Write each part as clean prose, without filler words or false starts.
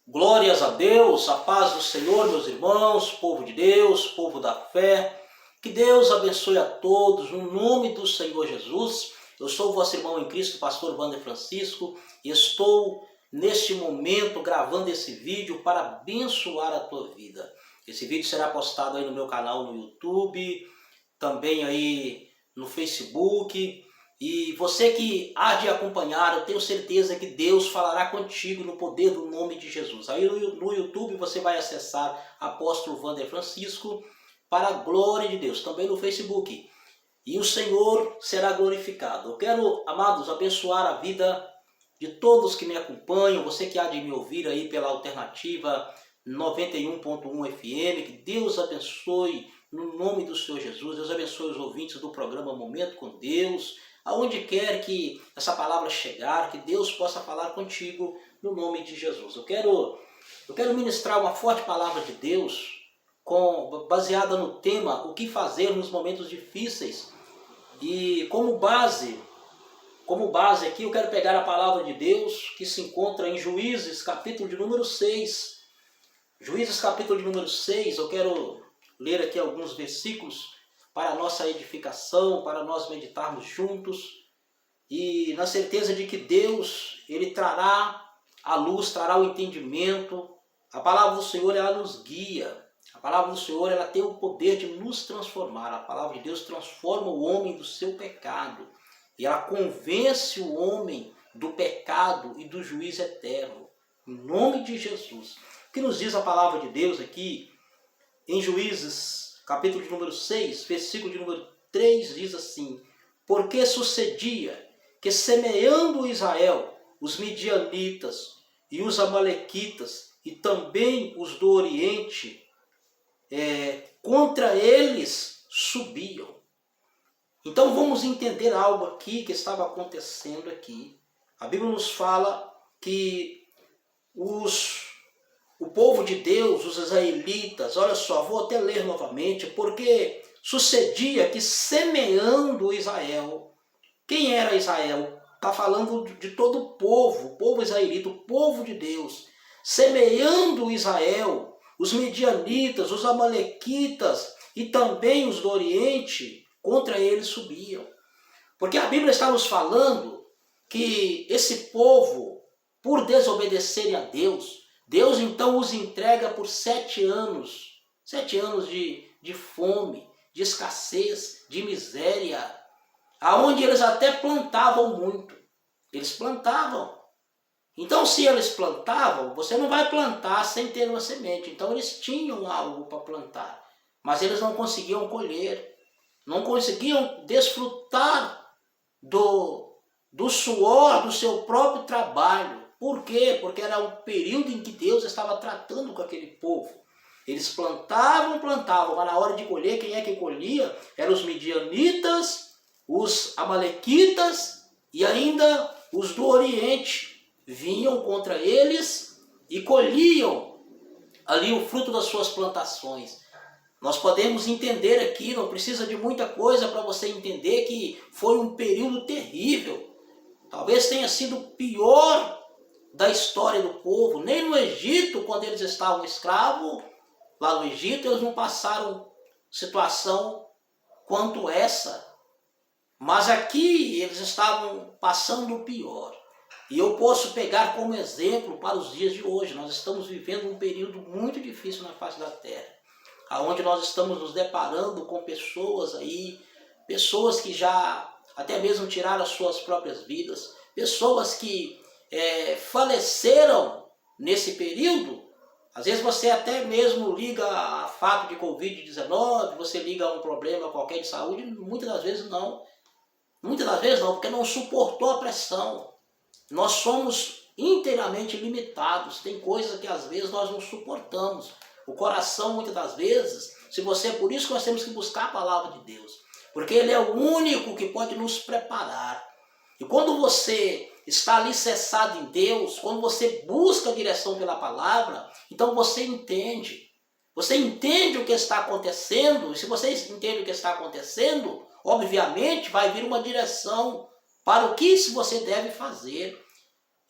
Glórias a Deus, a paz do Senhor, meus irmãos, povo de Deus, povo da fé. Que Deus abençoe a todos, no nome do Senhor Jesus. Eu sou o vosso irmão em Cristo, pastor Wander Francisco, e estou neste momento gravando esse vídeo para abençoar a tua vida. Esse vídeo será postado aí no meu canal no YouTube, também aí no Facebook. E você que há de acompanhar, eu tenho certeza que Deus falará contigo no poder do nome de Jesus. Aí no YouTube você vai acessar Apóstolo Wander Francisco para a glória de Deus. Também no Facebook. E o Senhor será glorificado. Eu quero, amados, abençoar a vida de todos que me acompanham. Você que há de me ouvir aí pela alternativa 91.1 FM. Que Deus abençoe no nome do Senhor Jesus. Deus abençoe os ouvintes do programa Momento com Deus. Aonde quer que essa palavra chegar, que Deus possa falar contigo no nome de Jesus. Eu quero ministrar uma forte palavra de Deus baseada no tema o que fazer nos momentos difíceis. E como base aqui eu quero pegar a palavra de Deus que se encontra em Juízes, capítulo de número 6. Juízes, capítulo de número 6, eu quero ler aqui alguns versículos para a nossa edificação, para nós meditarmos juntos, e na certeza de que Deus, Ele trará a luz, trará o entendimento. A palavra do Senhor, ela nos guia. A palavra do Senhor, ela tem o poder de nos transformar. A palavra de Deus transforma o homem do seu pecado, e ela convence o homem do pecado e do juízo eterno. Em nome de Jesus. O que nos diz a palavra de Deus aqui, em Juízes, capítulo de número 6, versículo de número 3, diz assim: porque sucedia que, semeando Israel, os midianitas e os amalequitas, e também os do Oriente, contra eles subiam. Então vamos entender algo aqui que estava acontecendo aqui. A Bíblia nos fala que o povo de Deus, os israelitas, olha só, vou até ler novamente, porque sucedia que, semeando Israel, quem era Israel? Está falando de todo o povo israelita, o povo de Deus. Semeando Israel, os midianitas, os amalequitas e também os do Oriente, contra eles subiam. Porque a Bíblia está nos falando que esse povo, por desobedecerem a Deus, Deus então os entrega por 7 anos. 7 anos de fome, de escassez, de miséria, aonde eles até plantavam muito. Eles plantavam. Então, se eles plantavam, você não vai plantar sem ter uma semente. Então, eles tinham algo para plantar, mas eles não conseguiam colher, não conseguiam desfrutar do suor do seu próprio trabalho. Por quê? Porque era um período em que Deus estava tratando com aquele povo. Eles plantavam, mas na hora de colher, quem é que colhia? Eram os midianitas, os amalequitas e ainda os do Oriente. Vinham contra eles e colhiam ali o fruto das suas plantações. Nós podemos entender aqui, não precisa de muita coisa para você entender que foi um período terrível. Talvez tenha sido o pior da história do povo. Nem no Egito, quando eles estavam escravos, lá no Egito, eles não passaram situação quanto essa. Mas aqui eles estavam passando o pior. E eu posso pegar como exemplo para os dias de hoje. Nós estamos vivendo um período muito difícil na face da terra, onde nós estamos nos deparando com pessoas que já até mesmo tiraram as suas próprias vidas, pessoas que faleceram nesse período. Às vezes você até mesmo liga a fato de Covid-19, você liga a um problema qualquer de saúde, muitas das vezes não, porque não suportou a pressão. Nós somos inteiramente limitados, tem coisas que às vezes nós não suportamos. O coração, muitas das vezes, por isso que nós temos que buscar a palavra de Deus, porque Ele é o único que pode nos preparar. E quando você está alicerçado em Deus, quando você busca a direção pela palavra, então você entende o que está acontecendo, e se você entende o que está acontecendo, obviamente vai vir uma direção para o que você deve fazer.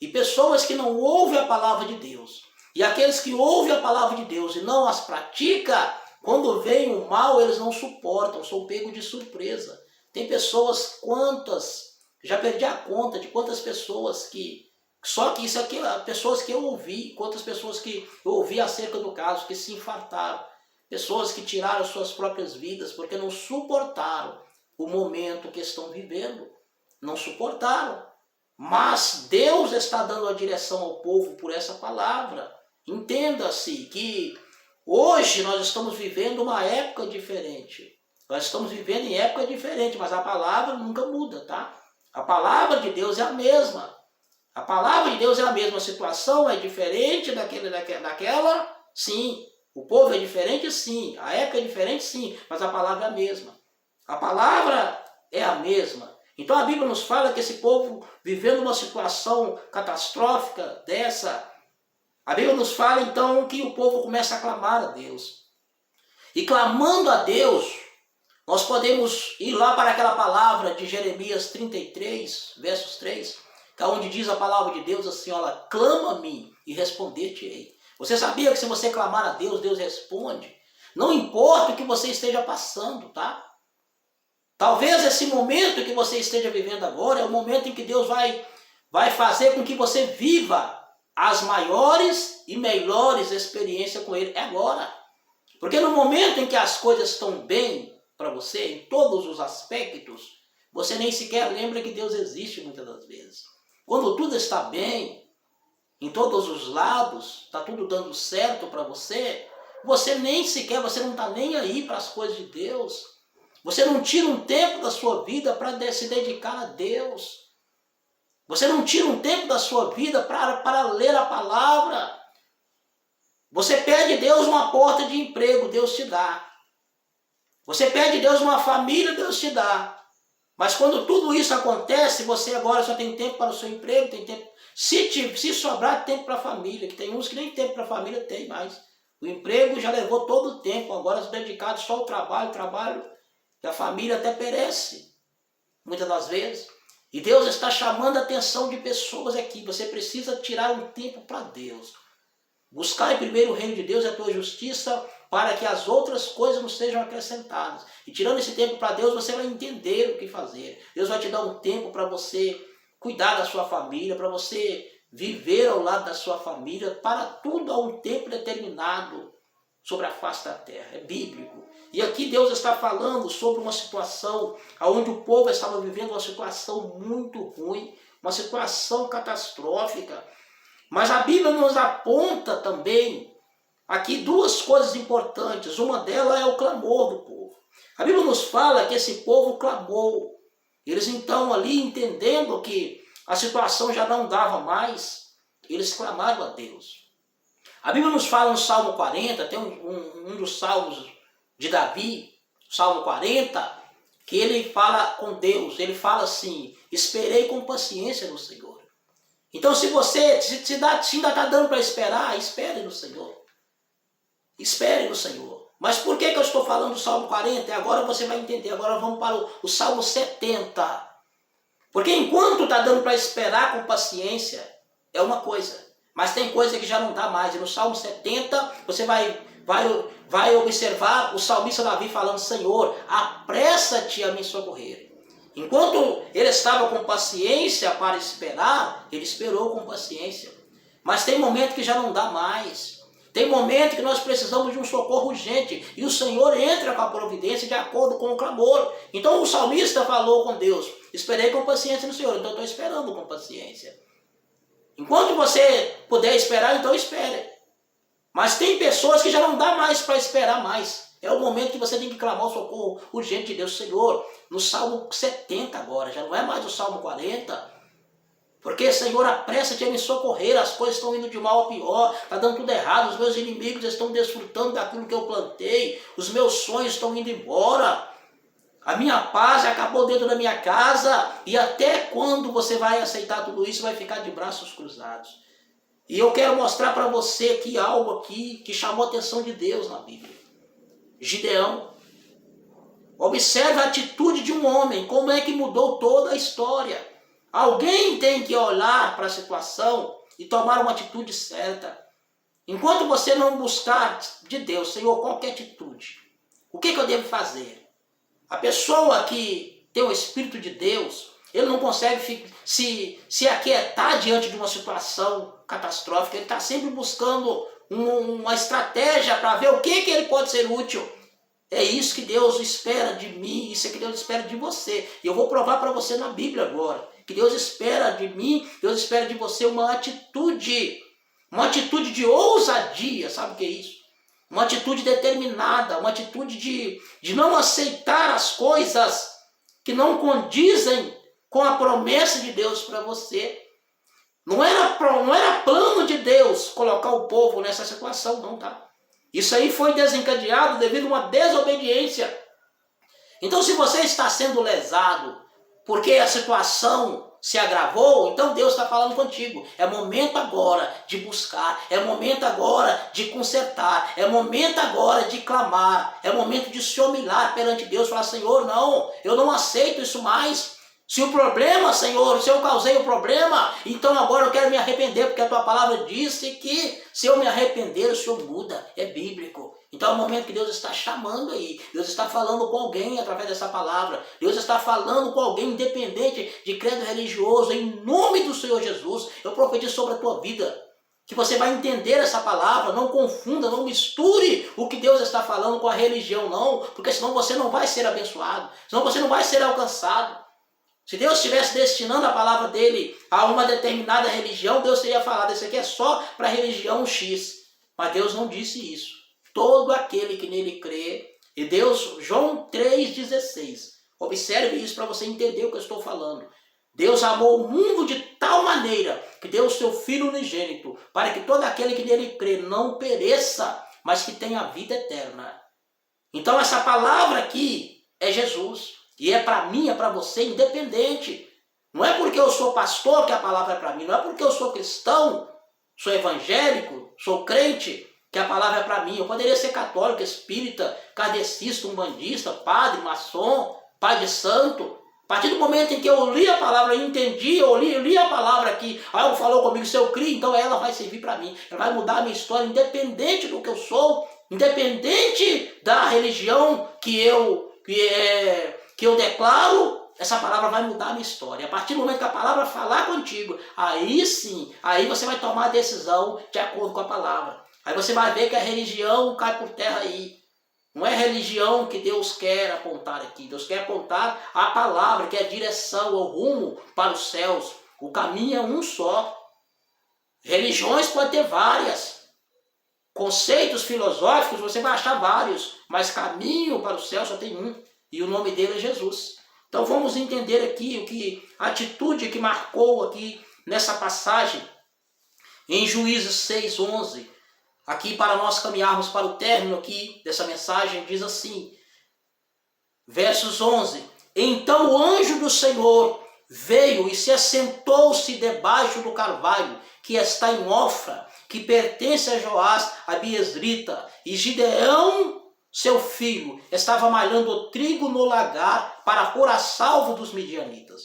E pessoas que não ouvem a palavra de Deus, E aqueles que ouvem a palavra de Deus e não as praticam, quando vem o mal, eles não suportam, são pegos de surpresa. Tem pessoas, já perdi a conta de quantas pessoas só que isso aqui, pessoas que eu ouvi, quantas pessoas que eu ouvi acerca do caso, que se infartaram, pessoas que tiraram suas próprias vidas porque não suportaram o momento que estão vivendo, não suportaram. Mas Deus está dando a direção ao povo por essa palavra. Entenda-se que hoje nós estamos vivendo uma época diferente. Nós estamos vivendo em época diferente, mas a palavra nunca muda, tá? A palavra de Deus é a mesma. A palavra de Deus é a mesma. A situação é diferente daquela, sim. O povo é diferente, sim. A época é diferente, sim. Mas a palavra é a mesma. A palavra é a mesma. Então a Bíblia nos fala que esse povo vivendo uma situação catastrófica dessa, a Bíblia nos fala então que o povo começa a clamar a Deus. E clamando a Deus, nós podemos ir lá para aquela palavra de Jeremias 33, versos 3, que é onde diz a palavra de Deus assim, olha, clama a mim e responder-te-ei. Você sabia que se você clamar a Deus, Deus responde? Não importa o que você esteja passando, tá? Talvez esse momento que você esteja vivendo agora é o momento em que Deus vai fazer com que você viva as maiores e melhores experiências com Ele. É agora. Porque no momento em que as coisas estão bem para você, em todos os aspectos, você nem sequer lembra que Deus existe muitas das vezes. Quando tudo está bem, em todos os lados, está tudo dando certo para você, você nem sequer, você não está nem aí para as coisas de Deus. Você não tira um tempo da sua vida para se dedicar a Deus. Você não tira um tempo da sua vida para ler a palavra. Você pede a Deus uma porta de emprego, Deus te dá. Você pede a Deus uma família, Deus te dá. Mas quando tudo isso acontece, você agora só tem tempo para o seu emprego, tem tempo. Se sobrar tempo para a família, que tem uns que nem tempo para a família tem mais. O emprego já levou todo o tempo, agora se dedicado só ao trabalho, que a família até perece, muitas das vezes. E Deus está chamando a atenção de pessoas aqui. Você precisa tirar um tempo para Deus. Buscar em primeiro o reino de Deus e a tua justiça, para que as outras coisas não sejam acrescentadas. E tirando esse tempo para Deus, você vai entender o que fazer. Deus vai te dar um tempo para você cuidar da sua família, para você viver ao lado da sua família. Para tudo há um tempo determinado sobre a face da terra. É bíblico. E aqui Deus está falando sobre uma situação onde o povo estava vivendo uma situação muito ruim, uma situação catastrófica. Mas a Bíblia nos aponta também aqui duas coisas importantes. Uma delas é o clamor do povo. A Bíblia nos fala que esse povo clamou. Eles então ali entendendo que a situação já não dava mais, eles clamaram a Deus. A Bíblia nos fala no Salmo 40, tem um dos salmos de Davi, Salmo 40, que ele fala com Deus, ele fala assim, esperei com paciência no Senhor. Então se você se ainda está dando para esperar, espere no Senhor. Espere no Senhor. Mas por que eu estou falando do Salmo 40? E agora você vai entender. Agora vamos para o Salmo 70. Porque enquanto está dando para esperar com paciência, é uma coisa. Mas tem coisa que já não dá mais. E no Salmo 70, você vai observar o salmista Davi falando, Senhor, apressa-te a me socorrer. Enquanto ele estava com paciência para esperar, ele esperou com paciência. Mas tem momento que já não dá mais. Tem momento que nós precisamos de um socorro urgente. E o Senhor entra com a providência de acordo com o clamor. Então o salmista falou com Deus, esperei com paciência no Senhor. Então eu estou esperando com paciência. Enquanto você puder esperar, então espere. Mas tem pessoas que já não dá mais para esperar mais. É o momento que você tem que clamar o socorro urgente de Deus. Senhor, no Salmo 70 agora, já não é mais o Salmo 40. Porque, Senhor, apressa-te a me socorrer, as coisas estão indo de mal a pior, está dando tudo errado, os meus inimigos estão desfrutando daquilo que eu plantei, os meus sonhos estão indo embora, a minha paz acabou dentro da minha casa, e até quando você vai aceitar tudo isso, vai ficar de braços cruzados. E eu quero mostrar para você aqui algo aqui que chamou a atenção de Deus na Bíblia. Gideão. Observe a atitude de um homem, como é que mudou toda a história. Alguém tem que olhar para a situação e tomar uma atitude certa. Enquanto você não buscar de Deus, Senhor, qual que é a atitude? O que eu devo fazer? A pessoa que tem o Espírito de Deus, ele não consegue se aquietar diante de uma situação catastrófica. Ele está sempre buscando uma estratégia para ver o que ele pode ser útil. É isso que Deus espera de mim, isso é que Deus espera de você. E eu vou provar para você na Bíblia agora. Que Deus espera de mim, Deus espera de você uma atitude de ousadia, sabe o que é isso? Uma atitude determinada, uma atitude de não aceitar as coisas que não condizem com a promessa de Deus para você. Não era plano de Deus colocar o povo nessa situação, não, tá? Isso aí foi desencadeado devido a uma desobediência. Então, se você está sendo lesado porque a situação se agravou, então Deus está falando contigo. É momento agora de buscar, é momento agora de consertar, é momento agora de clamar, é momento de se humilhar perante Deus, falar, Senhor, não, eu não aceito isso mais. Se o problema, Senhor, se eu causei o problema, então agora eu quero me arrepender, porque a tua palavra disse que se eu me arrepender, o Senhor muda. É bíblico. Então é o momento que Deus está chamando aí. Deus está falando com alguém através dessa palavra. Deus está falando com alguém independente de credo religioso. Em nome do Senhor Jesus, eu profetizo sobre a tua vida. Que você vai entender essa palavra, não confunda, não misture o que Deus está falando com a religião, não. Porque senão você não vai ser abençoado. Senão você não vai ser alcançado. Se Deus estivesse destinando a palavra dele a uma determinada religião, Deus teria falado, isso aqui é só para a religião X. Mas Deus não disse isso. Todo aquele que nele crê, e Deus, João 3,16, observe isso para você entender o que eu estou falando. Deus amou o mundo de tal maneira que deu o seu Filho unigênito, para que todo aquele que nele crê não pereça, mas que tenha a vida eterna. Então essa palavra aqui é Jesus. E é para mim, é para você, independente. Não é porque eu sou pastor que a palavra é para mim. Não é porque eu sou cristão, sou evangélico, sou crente, que a palavra é para mim. Eu poderia ser católico, espírita, kardecista, umbandista, padre, maçom, pai de santo. A partir do momento em que eu li a palavra, eu entendi, eu li a palavra aqui, aí ela falou comigo, se eu crio, então ela vai servir para mim. Ela vai mudar a minha história, independente do que eu sou, independente da religião que eu declaro, essa palavra vai mudar a minha história. A partir do momento que a palavra falar contigo, aí sim, aí você vai tomar a decisão de acordo com a palavra. Aí você vai ver que a religião cai por terra aí. Não é religião que Deus quer apontar aqui. Deus quer apontar a palavra, que é a direção, o rumo para os céus. O caminho é um só. Religiões podem ter várias. Conceitos filosóficos você vai achar vários. Mas caminho para o céu só tem um. E o nome dele é Jesus. Então vamos entender aqui a atitude que marcou aqui nessa passagem. Em Juízes 6:11. Aqui para nós caminharmos para o término aqui dessa mensagem, diz assim. Versos 11. Então o anjo do Senhor veio e se assentou-se debaixo do carvalho que está em Ofra, que pertence a Joás, a Biesrita. E Gideão, seu filho, estava malhando o trigo no lagar para pôr a salvo dos midianitas.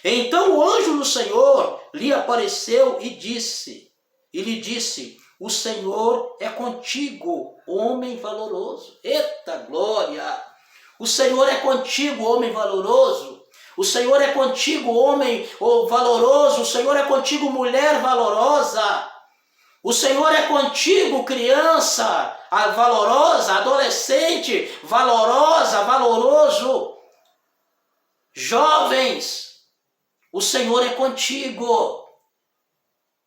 Então o anjo do Senhor lhe apareceu e lhe disse, o Senhor é contigo, homem valoroso. Eita glória! O Senhor é contigo, homem valoroso. O Senhor é contigo, homem valoroso. O Senhor é contigo, mulher valorosa. O Senhor é contigo, criança valorosa, adolescente valorosa, valoroso. Jovens, o Senhor é contigo.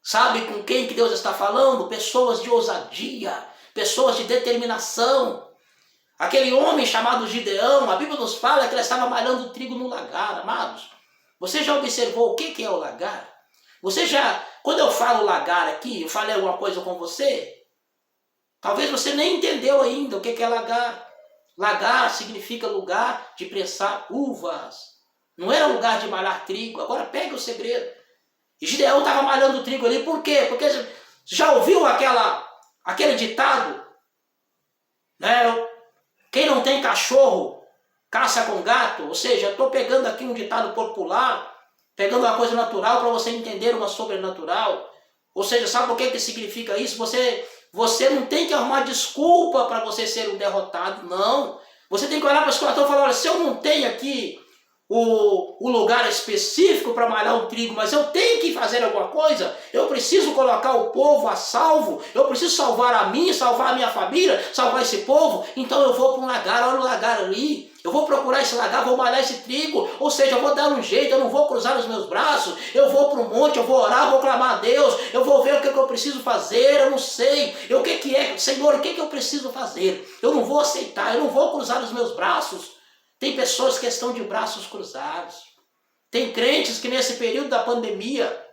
Sabe com quem que Deus está falando? Pessoas de ousadia, pessoas de determinação. Aquele homem chamado Gideão, a Bíblia nos fala que ele estava malhando trigo no lagar, amados. Você já observou o que é o lagar? Quando eu falo lagar aqui, eu falei alguma coisa com você? Talvez você nem entendeu ainda o que é lagar. Lagar significa lugar de prensar uvas. Não era lugar de malhar trigo. Agora pegue o segredo. E Gideão estava malhando trigo ali, por quê? Porque já ouviu aquele ditado? Né? Quem não tem cachorro, caça com gato. Ou seja, eu estou pegando aqui um ditado popular, pegando uma coisa natural para você entender uma sobrenatural. Ou seja, sabe o que significa isso? Você Você não tem que arrumar desculpa para você ser um derrotado, não. Você tem que olhar para a situação e falar, olha, se eu não tenho aqui o lugar específico para malhar um trigo, mas eu tenho que fazer alguma coisa, eu preciso colocar o povo a salvo, eu preciso salvar a mim, salvar a minha família, salvar esse povo, então eu vou para um lagar, olha o lagar ali, eu vou procurar esse lagar, vou malhar esse trigo, ou seja, eu vou dar um jeito, eu não vou cruzar os meus braços, eu vou para o monte, eu vou orar, vou clamar a Deus, eu vou ver o que eu preciso fazer, eu não sei, o que é, Senhor, o que eu preciso fazer, eu não vou aceitar, eu não vou cruzar os meus braços. Tem pessoas que estão de braços cruzados. Tem crentes que nesse período da pandemia,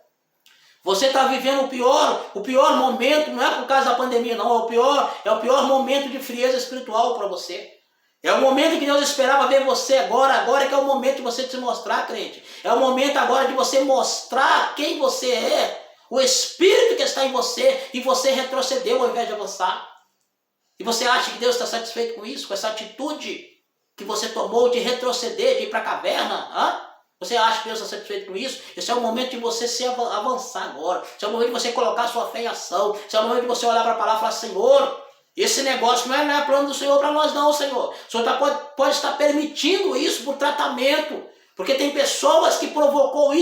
você está vivendo o pior momento, não é por causa da pandemia, não, é o pior momento de frieza espiritual para você. É o momento que Deus esperava ver você agora que é o momento de você se mostrar, crente. É o momento agora de você mostrar quem você é, o Espírito que está em você, e você retrocedeu ao invés de avançar. E você acha que Deus está satisfeito com isso, com essa atitude que você tomou de retroceder, de ir para a caverna? Você acha que Deus está satisfeito com isso? Esse é o momento de você se avançar agora. Esse é o momento de você colocar a sua fé em ação. Esse é o momento de você olhar para a palavra e falar, Senhor, esse negócio não é plano do Senhor para nós não, Senhor. O Senhor pode estar permitindo isso por tratamento. Porque tem pessoas que provocou isso